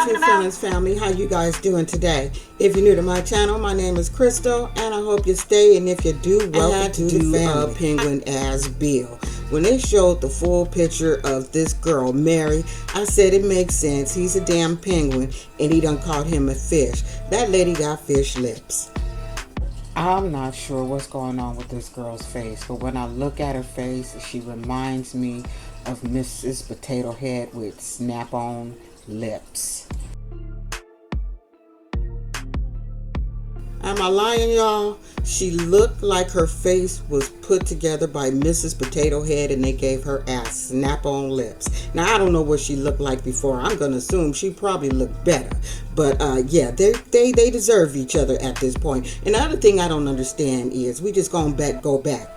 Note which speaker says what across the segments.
Speaker 1: Happy Feelings family, how you guys doing today? If you're new to my channel, my name is Crystal, and I hope you stay. And if you do, welcome to the family. Penguin as Bill. When they showed the full picture of this girl, Mary, I said it makes sense. He's a damn penguin, and he done caught him a fish. That lady got fish lips. I'm not sure what's going on with this girl's face, but when I look at her face, she reminds me of Mrs. Potato Head with snap-on lips. Am I lying, y'all? She looked like her face was put together by Mrs. Potato Head and they gave her ass snap-on lips. Now, I don't know what she looked like before. I'm going to assume she probably looked better. But, yeah, they deserve each other at this point. And the other thing I don't understand is, we just go back.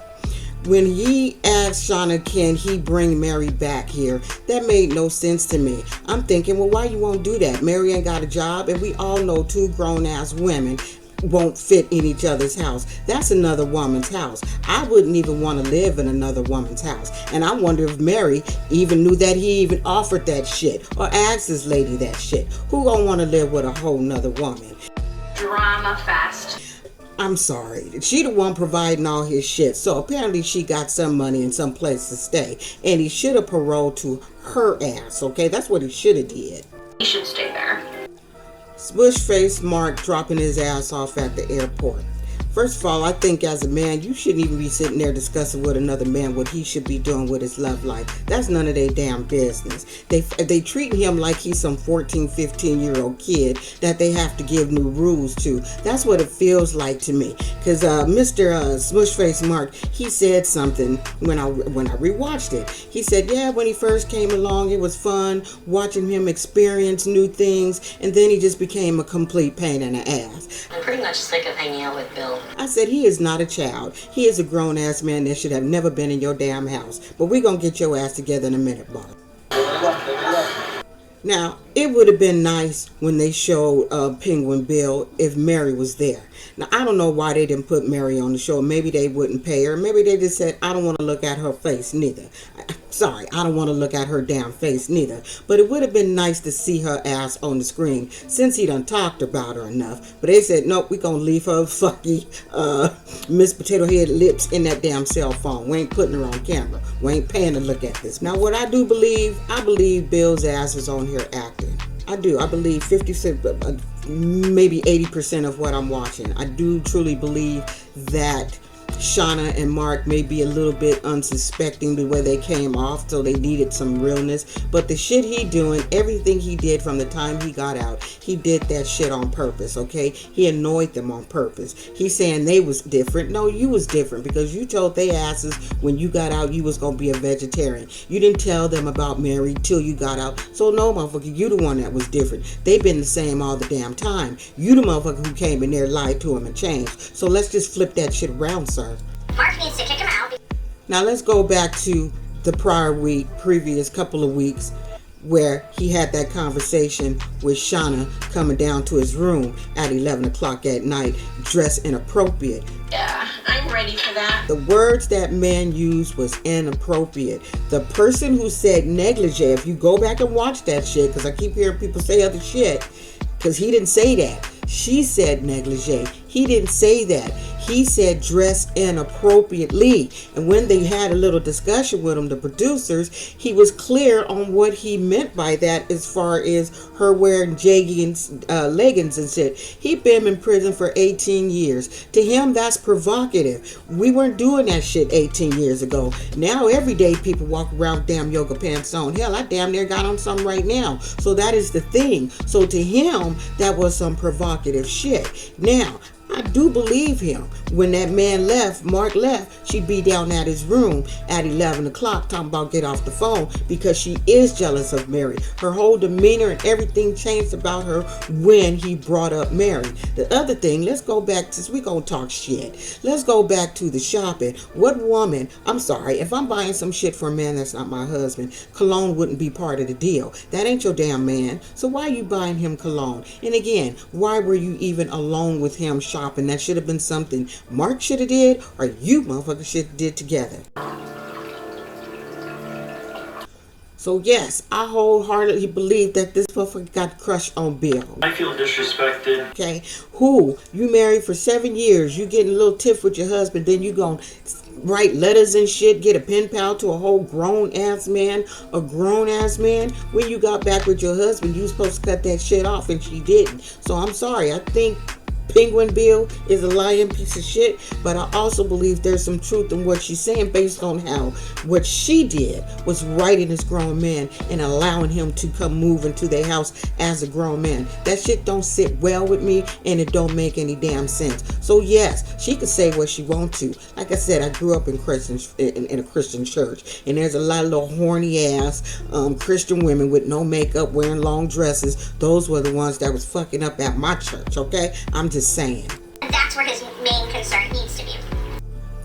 Speaker 1: When he asked SHANA, can he bring Mary back here, that made no sense to me. I'm thinking, well, why you won't do that? Mary ain't got a job, and we all know two grown-ass women won't fit in each other's house. That's another woman's house. I wouldn't even want to live in another woman's house. And I wonder if Mary even knew that he even offered that shit or asked this lady that shit. Who gonna want to live with a whole nother woman?
Speaker 2: Drama fest.
Speaker 1: I'm sorry. She the one providing all his shit. So apparently she got some money and some place to stay. And he should have paroled to her ass, okay? That's what he should have did.
Speaker 2: He should stay there.
Speaker 1: Smush face Mark dropping his ass off at the airport. First of all, I think as a man, you shouldn't even be sitting there discussing with another man what he should be doing with his love life. That's none of their damn business. They treating him like he's some 14, 15-year-old kid that they have to give new rules to. That's what it feels like to me. Because Mr. Smushface Mark, he said something when I rewatched it. He said, yeah, when he first came along, it was fun watching him experience new things, and then he just became a complete pain in the ass.
Speaker 2: I'm pretty much sick of hanging out with Bill.
Speaker 1: I said, he is not a child. He is a grown-ass man that should have never been in your damn house. But we're going to get your ass together in a minute, Bob. Now, it would have been nice when they showed Penguin Bill if Mary was there. Now, I don't know why they didn't put Mary on the show. Maybe they wouldn't pay her. Maybe they just said, I don't want to look at her face neither. Sorry, I don't want to look at her damn face neither. But it would have been nice to see her ass on the screen since he done talked about her enough. But they said, nope, we going to leave her fucky Miss Potato Head lips in that damn cell phone. We ain't putting her on camera. We ain't paying to look at this. Now, what I do believe, I believe Bill's ass is on here acting. I do. I believe 50%, maybe 80% of what I'm watching. I do truly believe that SHANA and Mark may be a little bit unsuspecting the way they came off, so they needed some realness. But the shit he doing, everything he did from the time he got out, he did that shit on purpose, okay? He annoyed them on purpose. He's saying they was different. No, you was different because you told they asses when you got out you was going to be a vegetarian. You didn't tell them about Mary till you got out. So no, motherfucker, you the one that was different. They've been the same all the damn time. You the motherfucker who came in there, lied to him, and changed. So let's just flip that shit around, sir.
Speaker 2: Mark needs to kick him out.
Speaker 1: Now let's go back to the previous couple of weeks where he had that conversation with SHANA coming down to his room at 11 o'clock at night, dressed inappropriate.
Speaker 2: Yeah, I'm ready for that.
Speaker 1: The words that man used was inappropriate. The person who said negligee, if you go back and watch that shit, because I keep hearing people say other shit, because he didn't say that. She said negligee. He didn't say that. He said dress inappropriately. And when they had a little discussion with him, the producers, he was clear on what he meant by that as far as her wearing leggings and shit. He'd been in prison for 18 years. To him, that's provocative. We weren't doing that shit 18 years ago. Now, everyday people walk around with damn yoga pants on. Hell, I damn near got on some right now. So that is the thing. So to him, that was some provocative shit. Now, I do believe him. When that man left, Mark left, she'd be down at his room at 11 o'clock talking about get off the phone because she is jealous of Mary. Her whole demeanor and everything changed about her when he brought up Mary. The other thing, let's go back, since we gonna talk shit, let's go back to the shopping. What woman, I'm sorry, if I'm buying some shit for a man that's not my husband, cologne wouldn't be part of the deal. That ain't your damn man. So why are you buying him cologne? And again, why were you even alone with him shopping? That should have been something Mark should have did, or you motherfuckers should have did together. So yes, I wholeheartedly believe that this motherfucker got crushed on Bill.
Speaker 3: I feel disrespected.
Speaker 1: Okay, who you married for 7 years, you getting a little tiff with your husband, then you gonna write letters and shit, get a pen pal to a whole grown ass man, when you got back with your husband, you supposed to cut that shit off, and she didn't. So I'm sorry, I think Penguin Bill is a lying piece of shit, but I also believe there's some truth in what she's saying based on how what she did was writing this grown man and allowing him to come move into their house as a grown man. That shit don't sit well with me, and it don't make any damn sense. So yes, she could say what she wants to. Like I said, I grew up in a Christian church, and there's a lot of little horny ass Christian women with no makeup, wearing long dresses. Those were the ones that was fucking up at my church. Okay, I'm just saying.
Speaker 2: That's where his main concern needs to be.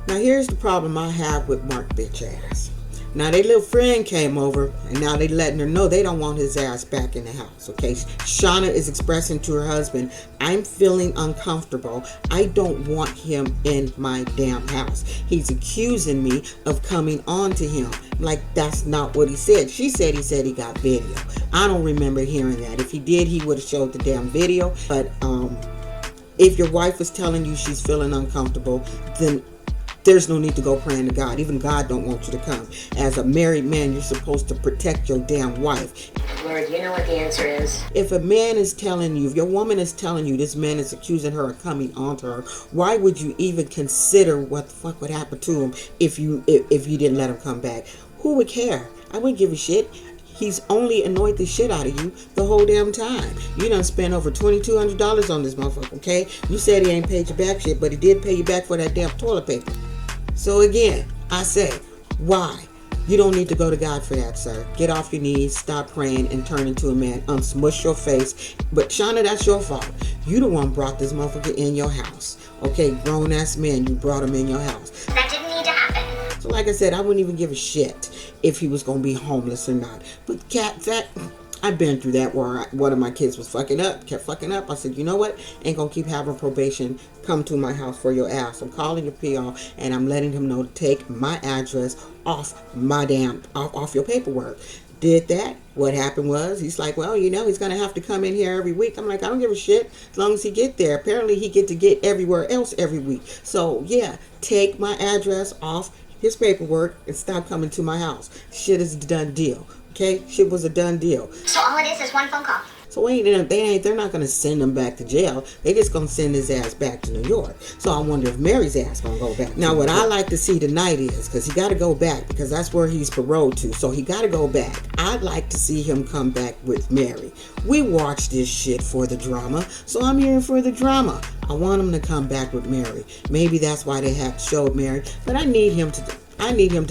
Speaker 1: Now here's the problem I have with Mark bitch ass. Now their little friend came over, and now they letting her know they don't want his ass back in the house. Okay, SHANA is expressing to her husband, I'm feeling uncomfortable. I don't want him in my damn house. He's accusing me of coming on to him. Like, that's not what he said. She said he got video. I don't remember hearing that. If he did, he would have showed the damn video. But if your wife is telling you she's feeling uncomfortable, then there's no need to go praying to God. Even God don't want you to come. As a married man, you're supposed to protect your damn wife.
Speaker 2: Lord, you know what the answer is.
Speaker 1: If a man is telling you, if your woman is telling you this man is accusing her of coming onto her, why would you even consider what the fuck would happen to him if you didn't let him come back? Who would care? I wouldn't give a shit. He's only annoyed the shit out of you the whole damn time. You done spent over $2,200 on this motherfucker, okay? You said he ain't paid you back shit, but he did pay you back for that damn toilet paper. So again, I say, why? You don't need to go to God for that, sir. Get off your knees, stop praying, and turn into a man. Unsmush your face. But SHANA, that's your fault. You the one brought this motherfucker in your house. Okay, grown ass man, you brought him in your house.
Speaker 2: That didn't need to happen.
Speaker 1: So like I said, I wouldn't even give a shit if he was going to be homeless or not. But I've been through that where one of my kids was kept fucking up. I said, you know what? Ain't going to keep having probation come to my house for your ass. I'm calling your PO, and I'm letting him know to take my address off your paperwork. Did that. What happened was, he's like, well, you know, he's going to have to come in here every week. I'm like, I don't give a shit as long as he get there. Apparently he get to get everywhere else every week. So yeah, take my address off his paperwork and stop coming to my house. Shit is a done deal. Okay, shit was a done deal.
Speaker 2: So all it is one phone call.
Speaker 1: So they're not gonna send him back to jail. They just gonna send his ass back to New York. So I wonder if Mary's ass gonna go back. Now what I like to see tonight is, because he got to go back, because that's where he's paroled to. So he got to go back. I'd like to see him come back with Mary. We watch this shit for the drama, so I'm here for the drama. I want him to come back with Mary. Maybe that's why they have showed Mary, but I need him to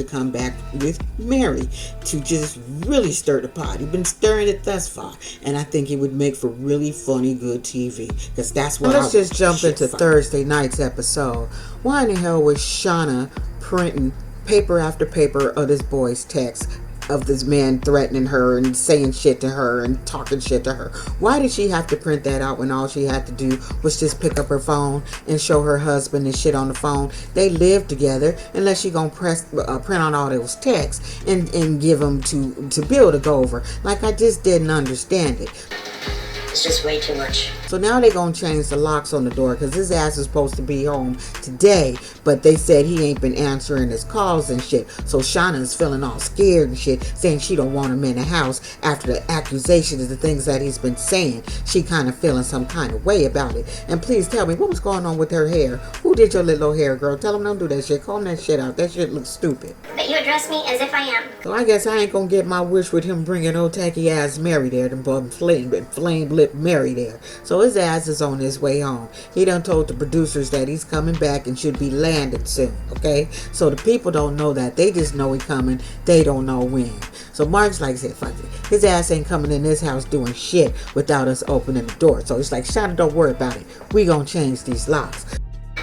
Speaker 1: come back with Mary to just really stir the pot. He's been stirring it thus far, and I think it would make for really funny, good TV, because that's what. Let's just jump into Thursday night's episode. Why in the hell was SHANA printing paper after paper of this boy's text of this man threatening her and saying shit to her and talking shit to her? Why did she have to print that out when all she had to do was just pick up her phone and show her husband and shit on the phone? They live together, unless she gonna print out all those texts and give them to Bill to go over. Like, I just didn't understand it.
Speaker 2: It's just way too much.
Speaker 1: So now they gonna change the locks on the door, because his ass is supposed to be home today, but they said he ain't been answering his calls and shit. So SHANA is feeling all scared and shit, saying she don't want him in the house after the accusations of the things that he's been saying. She kind of feeling some kind of way about it. And please tell me, what was going on with her hair? Who did your little hair, girl? Tell them don't do that shit. Comb that shit out. That shit looks stupid.
Speaker 2: But you address me as if I am.
Speaker 1: So I guess I ain't gonna get my wish with him bringing old tacky ass Mary there, them bum flame lip Mary there. So his ass is on his way home. He done told the producers that he's coming back and should be landed soon. Okay, so the people don't know that. They just know he coming. They don't know when. So Mark's like, said, fuck it. His ass ain't coming in this house doing shit without us opening the door. So it's like, SHANA, don't worry about it. We gonna change these locks.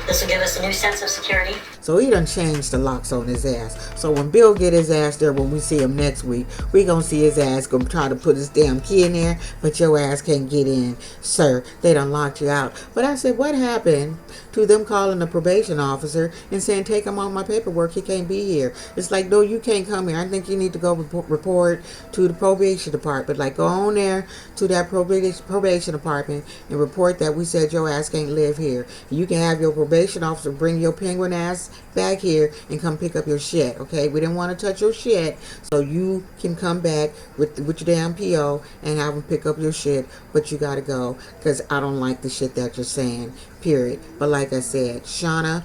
Speaker 2: This will give us a new sense of security.
Speaker 1: So he done changed the locks on his ass. So when Bill get his ass there, when we see him next week, we gonna see his ass gonna try to put his damn key in there, but your ass can't get in, sir. They done locked you out. But I said, what happened to them calling the probation officer and saying, take him on my paperwork, he can't be here? It's like, no, you can't come here. I think you need to go report to the probation department. Like, go on there to that probation department and report that we said your ass can't live here. You can have your probation officer bring your penguin ass back here and come pick up your shit, okay? We didn't want to touch your shit, so you can come back with your damn PO and have them pick up your shit, but you gotta go, because I don't like the shit that you're saying, period. But like I said, SHANA,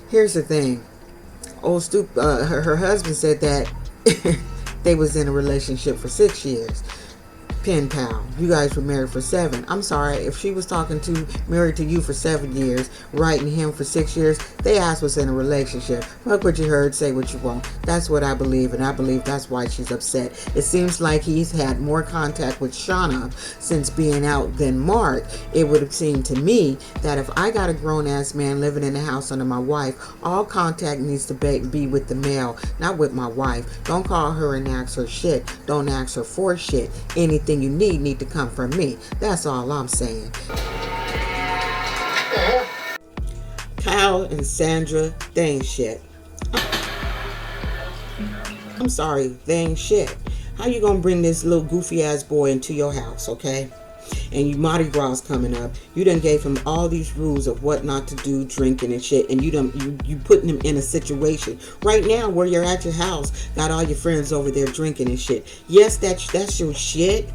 Speaker 1: here's the thing. Her husband said that they was in a relationship for 6 years. Pen pal, you guys were married for 7. I'm sorry, if she was married to you for 7 years, writing him for 6 years, they ass was in a relationship. Fuck what you heard, say what you want. That's what I believe, and I believe that's why she's upset. It seems like he's had more contact with SHANA since being out than Mark. It would have seemed to me that if I got a grown-ass man living in the house under my wife, all contact needs to be with the male, not with my wife. Don't call her and ask her shit. Don't ask her for shit. Anything you need to come from me. That's all I'm saying. Kyle and Sandra, they ain't shit. I'm sorry, they ain't shit. How you gonna bring this little goofy ass boy into your house, okay? And you Mardi Gras coming up. You done gave him all these rules of what not to do, drinking and shit, and you putting him in a situation right now where you're at your house, got all your friends over there drinking and shit. Yes, that's your shit.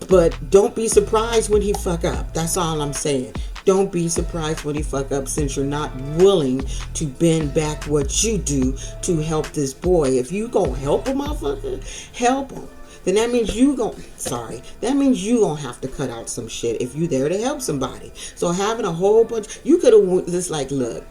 Speaker 1: But don't be surprised when he fuck up. That's all I'm saying. Don't be surprised when he fuck up, since you're not willing to bend back what you do to help this boy. If you gonna help a motherfucker, help him. Then that means that means you gonna have to cut out some shit if you there to help somebody. So having a whole bunch, you could have just like, look,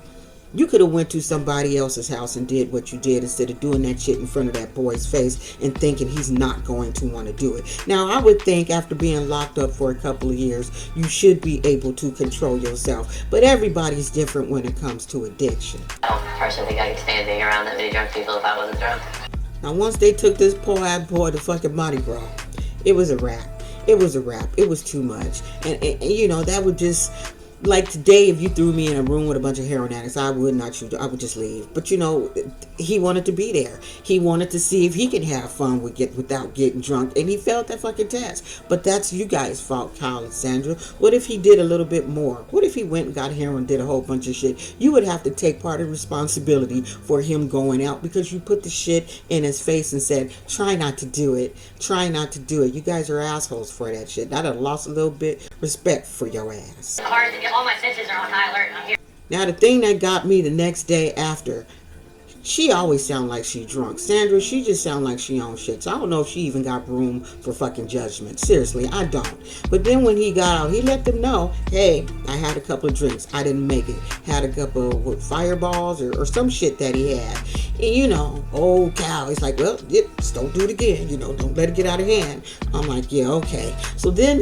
Speaker 1: you could have went to somebody else's house and did what you did instead of doing that shit in front of that boy's face and thinking he's not going to want to do it. Now, I would think after being locked up for a couple of years, you should be able to control yourself. But everybody's different when it comes to addiction.
Speaker 2: I don't personally think I could stand being around that many drunk people if I wasn't drunk.
Speaker 1: Now, once they took this poor ass boy to fucking Mardi Gras, it was a wrap. It was a wrap. It was too much. And you know, that would just... Like today, if you threw me in a room with a bunch of heroin addicts, I would not shoot. I would just leave. But you know, he wanted to be there. He wanted to see if he could have fun without getting drunk, and he failed that fucking test. But that's you guys' fault, Kyle and Sandra. What if he did a little bit more? What if he went and got heroin and did a whole bunch of shit? You would have to take part of responsibility for him going out, because you put the shit in his face and said, "Try not to do it. Try not to do it." You guys are assholes for that shit. I'd have lost a little bit respect for your ass.
Speaker 2: All my senses are on high alert and I'm here.
Speaker 1: Now, the thing that got me the next day after, she always sound like she drunk. Sandra, she just sound like she on shit. So I don't know if she even got room for fucking judgment. Seriously, I don't. But then when he got out, he let them know, hey, I had a couple of drinks. I didn't make it. Had a couple of fireballs or some shit that he had. And you know, old Cal, he's like, well, just don't do it again. You know, don't let it get out of hand. I'm like, yeah, okay. So then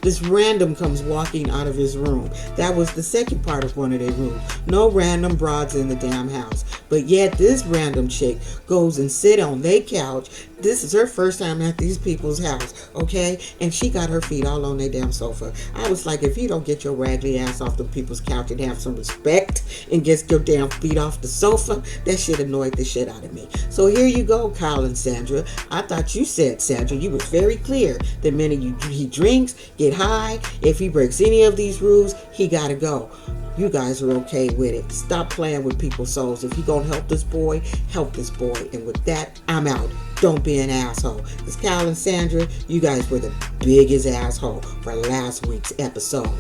Speaker 1: this random comes walking out of his room. That was the second part of one of their rooms. No random broads in the damn house. But yet this random chick goes and sit on their couch. This is her first time at these people's house, okay? And she got her feet all on their damn sofa. I was like, if you don't get your raggedy ass off the people's couch and have some respect and get your damn feet off the sofa, that shit annoyed the shit out of me. So here you go, Kyle and Sandra. I thought you said, Sandra, you was very clear. The minute he drinks, get high, if he breaks any of these rules, he gotta go. You guys are okay with it. Stop playing with people's souls. If you gonna help this boy, help this boy. And with that, I'm out. Don't be an asshole. Because Kyle and Sandra, you guys were the biggest asshole for last week's episode.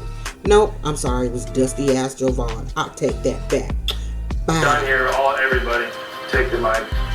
Speaker 1: Nope, I'm sorry. It was Dusty Ass Jovan. I'll take that back. Bye.
Speaker 3: Down here, everybody, take the mic.